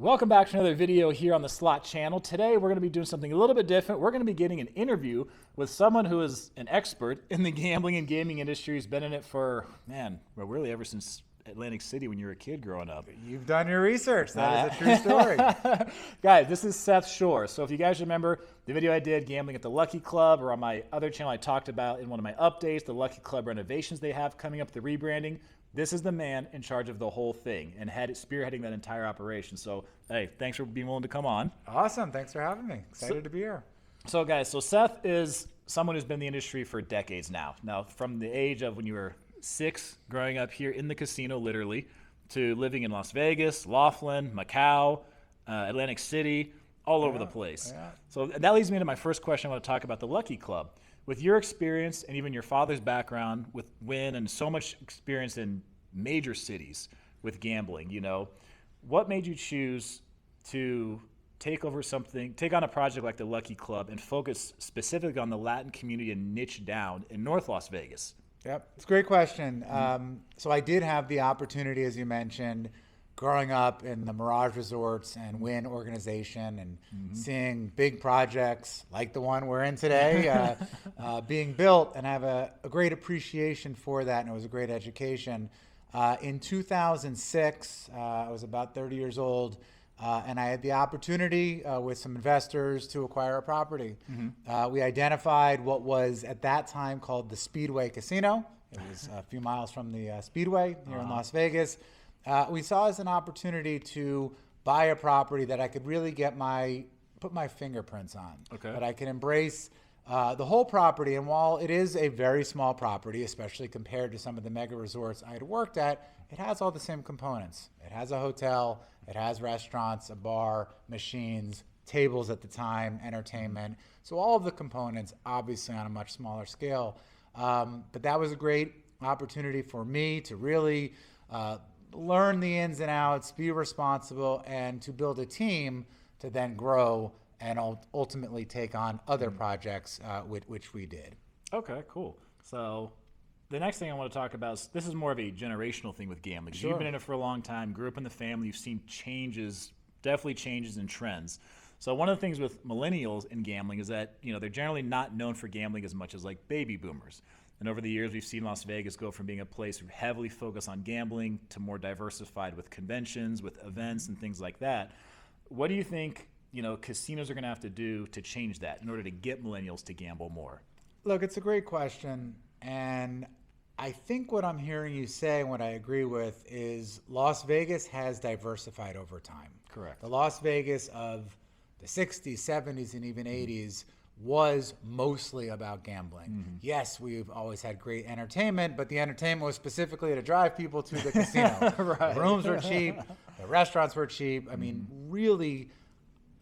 Welcome back to another video here on the Slot channel. Today we're going to be doing something a little bit different. We're going to be getting an interview with someone who is an expert in the gambling and gaming industry. He's been in it for, really ever since Atlantic City when you were a kid growing up. You've done your research. That is a true story. Guys, this is Seth Shore. So if you guys remember the video I did, Gambling at the Lucky Club, or on my other channel I talked about in one of my updates, the Lucky Club renovations they have coming up, the rebranding. This is the man in charge of the whole thing and spearheading that entire operation. So, hey, thanks for being willing to come on. Awesome. Thanks for having me. Excited to be here. So, guys, Seth is someone who's been in the industry for decades now. Now, from the age of when you were 6, growing up here in the casino, literally, to living in Las Vegas, Laughlin, Macau, Atlantic City, all over the place. Yeah. So that leads me into my first question. I want to talk about the Lucky Club. With your experience and even your father's background with Wynn and so much experience in major cities with gambling, what made you choose to take on a project like the Lucky Club and focus specifically on the Latin community and niche down in North Las Vegas? Yep, it's a great question. So I did have the opportunity, as you mentioned, growing up in the Mirage Resorts and Wynn organization and seeing big projects like the one we're in today being built, and I have a great appreciation for that, and it was a great education. In 2006, I was about 30 years old, and I had the opportunity with some investors to acquire a property. We identified what was at that time called the Speedway Casino. It was a few miles from the Speedway here in Las Vegas. We saw it as an opportunity to buy a property that I could really put my fingerprints on. Okay. That I can embrace the whole property. And while it is a very small property, especially compared to some of the mega resorts I had worked at, it has all the same components. It has a hotel, it has restaurants, a bar, machines, tables at the time, entertainment. So all of the components, obviously on a much smaller scale. But that was a great opportunity for me to really learn the ins and outs, be responsible, and to build a team to then grow and ultimately take on other projects, which we did. Okay, cool. So the next thing I want to talk about is this is more of a generational thing with gambling. Sure. You've been in it for a long time, grew up in the family, you've seen definitely changes in trends. So one of the things with millennials in gambling is that they're generally not known for gambling as much as like baby boomers. And over the years, we've seen Las Vegas go from being a place heavily focused on gambling to more diversified with conventions, with events, and things like that. What do you think, casinos are going to have to do to change that in order to get millennials to gamble more? Look, it's a great question. And I think what I'm hearing you say and what I agree with is Las Vegas has diversified over time. Correct. The Las Vegas of the 60s, 70s, and even 80s was mostly about gambling. Yes, we've always had great entertainment, but the entertainment was specifically to drive people to the casino. Right. The rooms were cheap, the restaurants were cheap. I mean, really,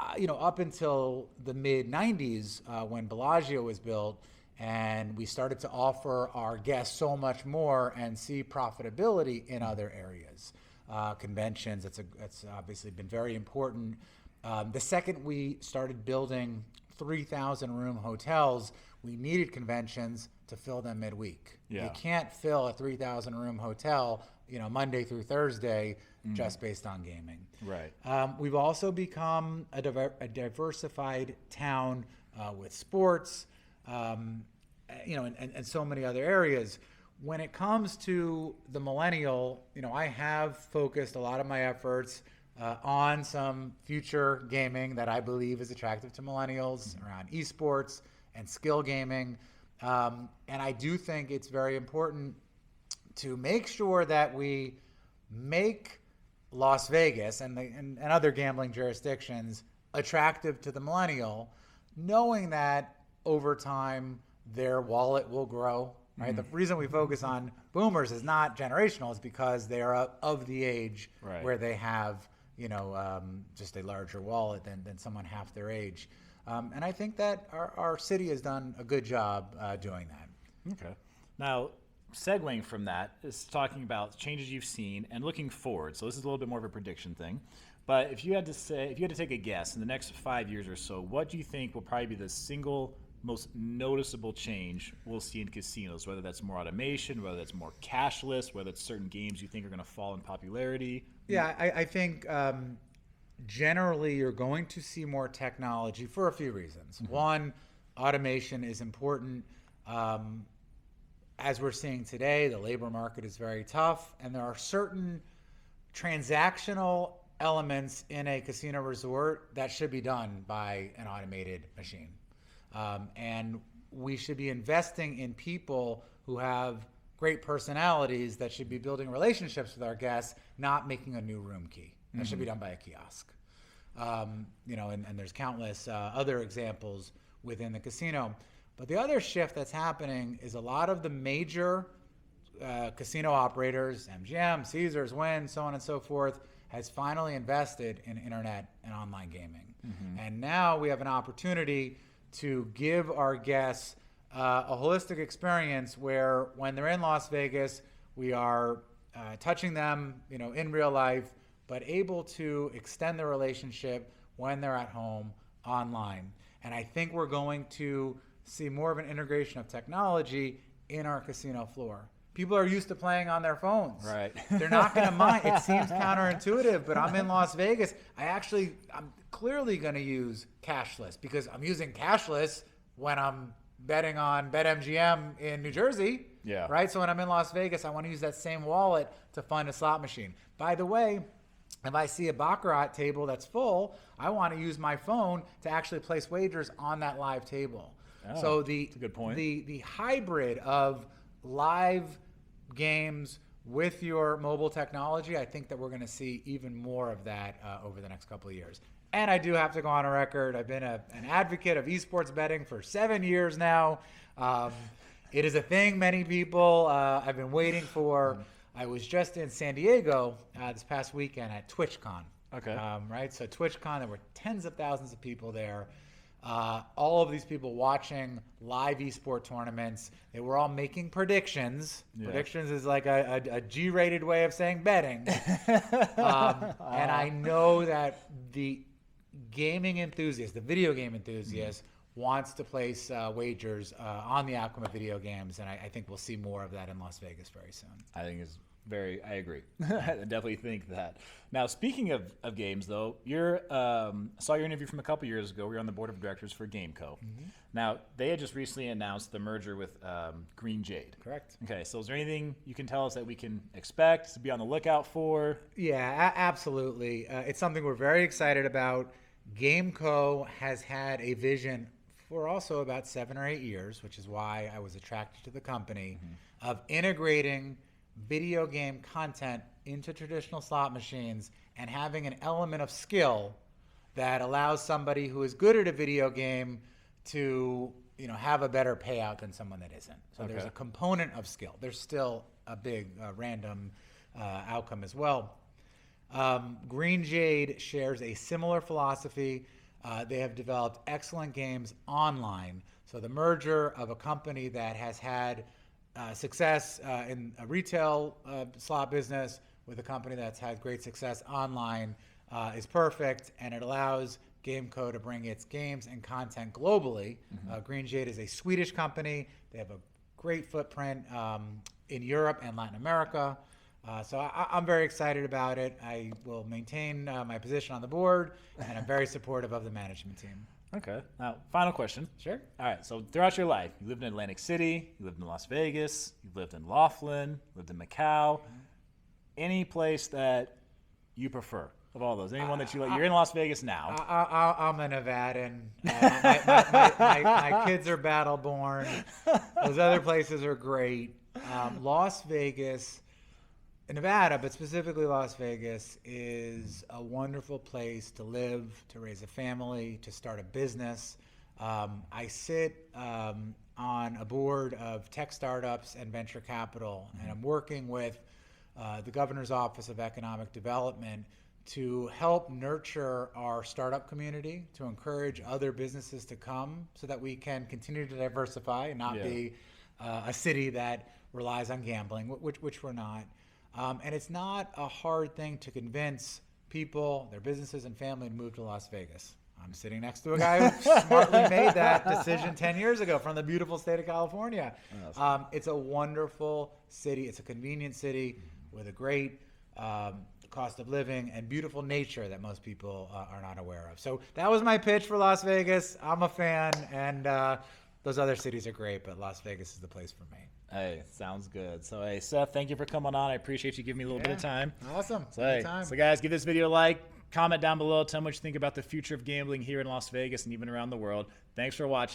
up until the mid-90s when Bellagio was built and we started to offer our guests so much more and see profitability in other areas. Conventions, that's obviously been very important. The second we started building 3,000 room hotels, we needed conventions to fill them midweek. Yeah. You can't fill a 3,000 room hotel, Monday through Thursday just based on gaming. Right. We've also become a diversified town with sports, and so many other areas. When it comes to the millennial, I have focused a lot of my efforts on some future gaming that I believe is attractive to millennials around esports and skill gaming. And I do think it's very important to make sure that we make Las Vegas and other gambling jurisdictions attractive to the millennial, knowing that over time their wallet will grow. Right? The reason we focus on boomers is not generational, it's because they are of the age where they have just a larger wallet than someone half their age. And I think that our city has done a good job doing that. Okay. Now, segueing from that is talking about changes you've seen and looking forward. So this is a little bit more of a prediction thing. But if you had to take a guess in the next 5 years or so, what do you think will probably be the single most noticeable change we'll see in casinos, whether that's more automation, whether that's more cashless, whether it's certain games you think are going to fall in popularity? Yeah, I think generally, you're going to see more technology for a few reasons. One, automation is important. As we're seeing today, the labor market is very tough, and there are certain transactional elements in a casino resort that should be done by an automated machine. And we should be investing in people who have great personalities that should be building relationships with our guests, not making a new room key. That should be done by a kiosk. And there's countless other examples within the casino. But the other shift that's happening is a lot of the major casino operators, MGM, Caesars, Wynn, so on and so forth, has finally invested in internet and online gaming. And now we have an opportunity to give our guests a holistic experience where when they're in Las Vegas, we are touching them, in real life, but able to extend the relationship when they're at home online. And I think we're going to see more of an integration of technology in our casino floor. People are used to playing on their phones. Right. They're not going to mind. It seems counterintuitive, but I'm in Las Vegas. I'm clearly going to use cashless because I'm using cashless when I'm betting on BetMGM in New Jersey. Yeah. Right. So when I'm in Las Vegas, I want to use that same wallet to fund a slot machine. By the way, if I see a baccarat table that's full, I want to use my phone to actually place wagers on that live table. Oh, so that's a good point. The hybrid of live games with your mobile technology, I think that we're going to see even more of that over the next couple of years. And I do have to go on a record. I've been an advocate of esports betting for 7 years now. It is a thing many people I've been waiting for. I was just in San Diego this past weekend at TwitchCon. Okay. Right? So TwitchCon, there were tens of thousands of people there. All of these people watching live esport tournaments. They were all making predictions. Yeah. Predictions is like a G-rated way of saying betting. And I know that the gaming enthusiast, the video game enthusiast, wants to place wagers on the outcome of video games, and I think we'll see more of that in Las Vegas very soon. I agree. I definitely think that. Now, speaking of games, though, saw your interview from a couple years ago. You're on the board of directors for Gameco. Now, they had just recently announced the merger with Green Jade. Correct. Okay, so is there anything you can tell us that we can expect to be on the lookout for? Yeah, absolutely. It's something we're very excited about. Gameco has had a vision for also about 7 or 8 years, which is why I was attracted to the company, of integrating video game content into traditional slot machines and having an element of skill that allows somebody who is good at a video game to have a better payout than someone that isn't. So there's a component of skill. There's still a big random outcome as well. Green Jade shares a similar philosophy. They have developed excellent games online. So the merger of a company that has had success in a retail slot business with a company that's had great success online is perfect, and it allows Gameco to bring its games and content globally. Green Jade is a Swedish company. They have a great footprint in Europe and Latin America. So I'm very excited about it. I will maintain my position on the board, and I'm very supportive of the management team. Okay. Now, final question. Sure. All right. So throughout your life, you lived in Atlantic City, you lived in Las Vegas, you lived in Laughlin, you lived in Macau. Any place that you prefer of all those? Anyone that you like? You're in Las Vegas now. I'm a Nevadan. My kids are battle born. Those other places are great. Las Vegas, Nevada, but specifically Las Vegas, is a wonderful place to live, to raise a family, to start a business. I sit on a board of tech startups and venture capital, and I'm working with the Governor's Office of Economic Development to help nurture our startup community, to encourage other businesses to come so that we can continue to diversify and not be a city that relies on gambling, which we're not. And it's not a hard thing to convince people, their businesses and family to move to Las Vegas. I'm sitting next to a guy who smartly made that decision 10 years ago from the beautiful state of California. It's a wonderful city. It's a convenient city with a great the cost of living, and beautiful nature that most people are not aware of. So that was my pitch for Las Vegas. I'm a fan, and those other cities are great, but Las Vegas is the place for me. Hey, sounds good. So, hey, Seth, thank you for coming on. I appreciate you giving me a little bit of time. Awesome. So, hey, guys, give this video a like. Comment down below. Tell me what you think about the future of gambling here in Las Vegas and even around the world. Thanks for watching.